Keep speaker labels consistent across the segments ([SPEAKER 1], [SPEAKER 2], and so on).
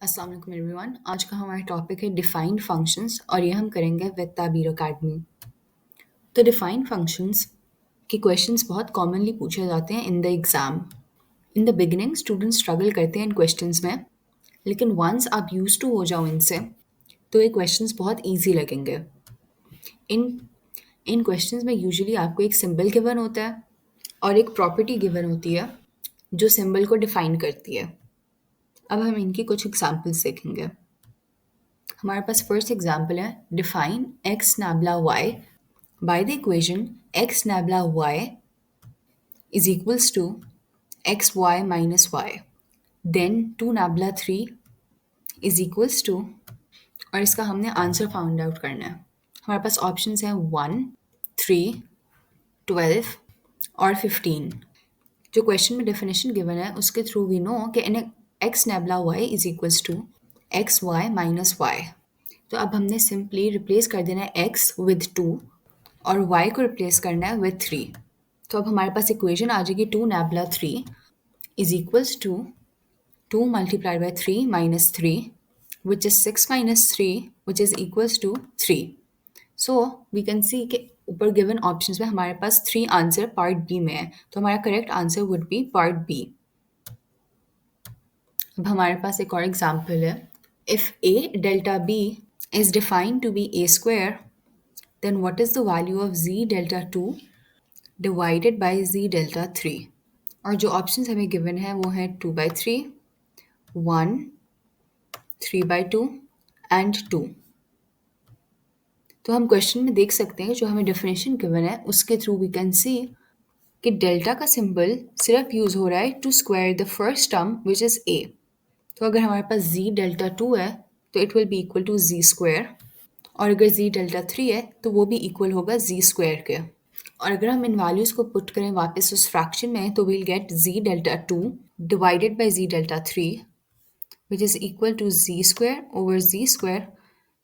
[SPEAKER 1] अस्सलाम वालेकुम एवरीवन। आज का हमारा टॉपिक है डिफाइंड फंक्शंस और ये हम करेंगे विद ताबीर अकेडमी। तो डिफाइंड फंक्शंस के क्वेश्चंस बहुत कॉमनली पूछे जाते हैं in the exam. In the beginning students struggle करते हैं इन क्वेश्चंस में, लेकिन वंस आप यूज टू हो जाओ इनसे तो ये क्वेश्चंस बहुत ईजी लगेंगे। इन इन क्वेश्चंस में यूजुअली आपको एक सिंबल गिवन होता है और एक प्रॉपर्टी गिवन होती है जो सिंबल को डिफाइन करती है। अब हम इनकी कुछ एग्जांपल्स देखेंगे। हमारे पास फर्स्ट एग्जांपल है define X nabla Y by the equation X nabla Y is equals to X Y minus Y, then two nabla three is equals to, और इसका हमने आंसर फाउंड आउट करना है। हमारे पास ऑप्शंस हैं 1, 3, 12 और 15। जो क्वेश्चन में डेफिनेशन गिवन है उसके थ्रू वी नो कि इन X nabla Y is equals to X Y minus Y. तो अब हमने सिंपली रिप्लेस कर देना है x विद 2 और y को रिप्लेस करना है विद 3। तो अब हमारे पास इक्वेशन आ जाएगी 2 nabla 3 is equals to 2 multiplied by 3 minus 3 which is 6 minus 3 which is equals to 3। So we can see कि ऊपर गिवन ऑप्शंस में हमारे पास 3 आंसर पार्ट बी में है, तो हमारा correct answer would be part B. अब हमारे पास एक और एग्जाम्पल है if a delta b is defined to be a square, then what is the value of z delta 2 divided by z delta 3? और जो ऑप्शंस हमें गिवन है वो है 2 by 3, 1, 3 by 2 एंड 2। तो हम क्वेश्चन में देख सकते हैं जो हमें डेफिनेशन गिवन है उसके थ्रू वी कैन सी कि डेल्टा का सिंबल सिर्फ यूज हो रहा है to square the first term which is a। तो अगर हमारे पास z डेल्टा 2 है तो it will be equal to z square, और अगर z डेल्टा 3 है तो वो भी इक्वल होगा z स्क्वायर के। और अगर हम इन वैल्यूज़ को पुट करें वापस उस फ्रैक्शन में तो we'll get z delta 2 divided by z delta 3 which is equal to z square over z square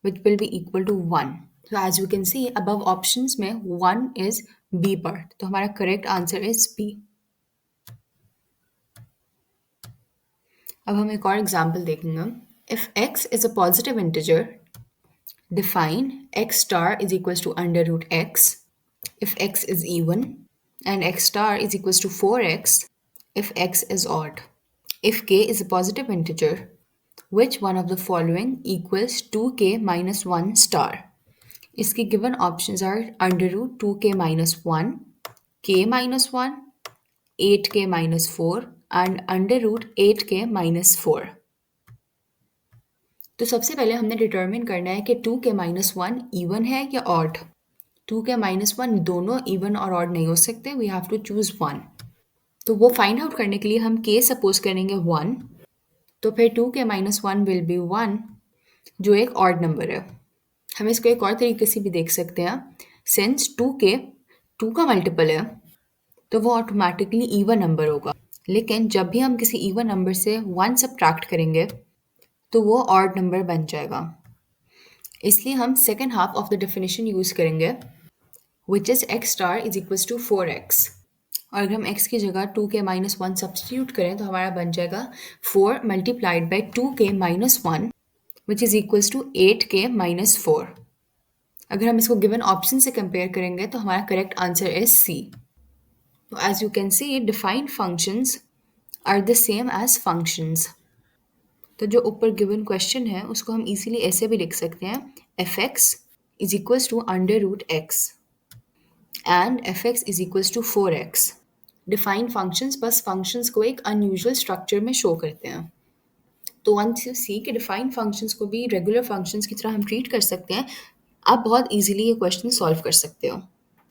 [SPEAKER 1] which will be equal to 1। तो as we can see above options में 1 is b part, तो हमारा correct answer is b। अब हम एक और example देखेंगे। If x is a positive integer define x star is equals to under root x if x is even and x star is equals to 4x if x is odd. If k is a positive integer, which one of the following equals 2k minus 1 star? इसकी given options are under root 2k minus 1, k minus 1, 8k minus 4 and under root 8k minus 4। तो सबसे पहले हमने determine करना है कि 2k minus 1 even है या ऑड। 2k माइनस 1 दोनों इवन और ऑड नहीं हो सकते, वी हैव टू चूज 1। तो वो फाइंड आउट करने के लिए हम k सपोज करेंगे 1, तो फिर 2k माइनस 1 विल बी 1 जो एक ऑड नंबर है। हम इसको एक और तरीके से भी देख सकते हैं, सिंस 2k 2 का मल्टीपल है तो वो ऑटोमेटिकली इवन नंबर होगा, लेकिन जब भी हम किसी इवन नंबर से 1 सब्ट्रैक्ट करेंगे तो वो ऑड नंबर बन जाएगा। इसलिए हम second half of the definition use करेंगे which is X star is equals to 4x, और अगर हम x की जगह 2k माइनस 1 सब्सटीट्यूट करें तो हमारा बन जाएगा 4 multiplied by 2k minus 1 which is equals to 8k minus 4। अगर हम इसको गिवन ऑप्शन से कंपेयर करेंगे तो हमारा करेक्ट आंसर इज C। तो as you can see defined functions are the same as functions. तो जो ऊपर गिवन क्वेश्चन है उसको हम इजीली ऐसे भी लिख सकते हैं f x is equals to under root x and f x is equals to 4x। Defined functions बस फंक्शंस को एक अनयूजुअल स्ट्रक्चर में शो करते हैं। तो वंस यू सी कि डिफाइंड फंक्शंस को भी रेगुलर फंक्शंस की तरह हम ट्रीट कर सकते हैं, आप बहुत इजीली ये क्वेश्चन सॉल्व कर सकते हो।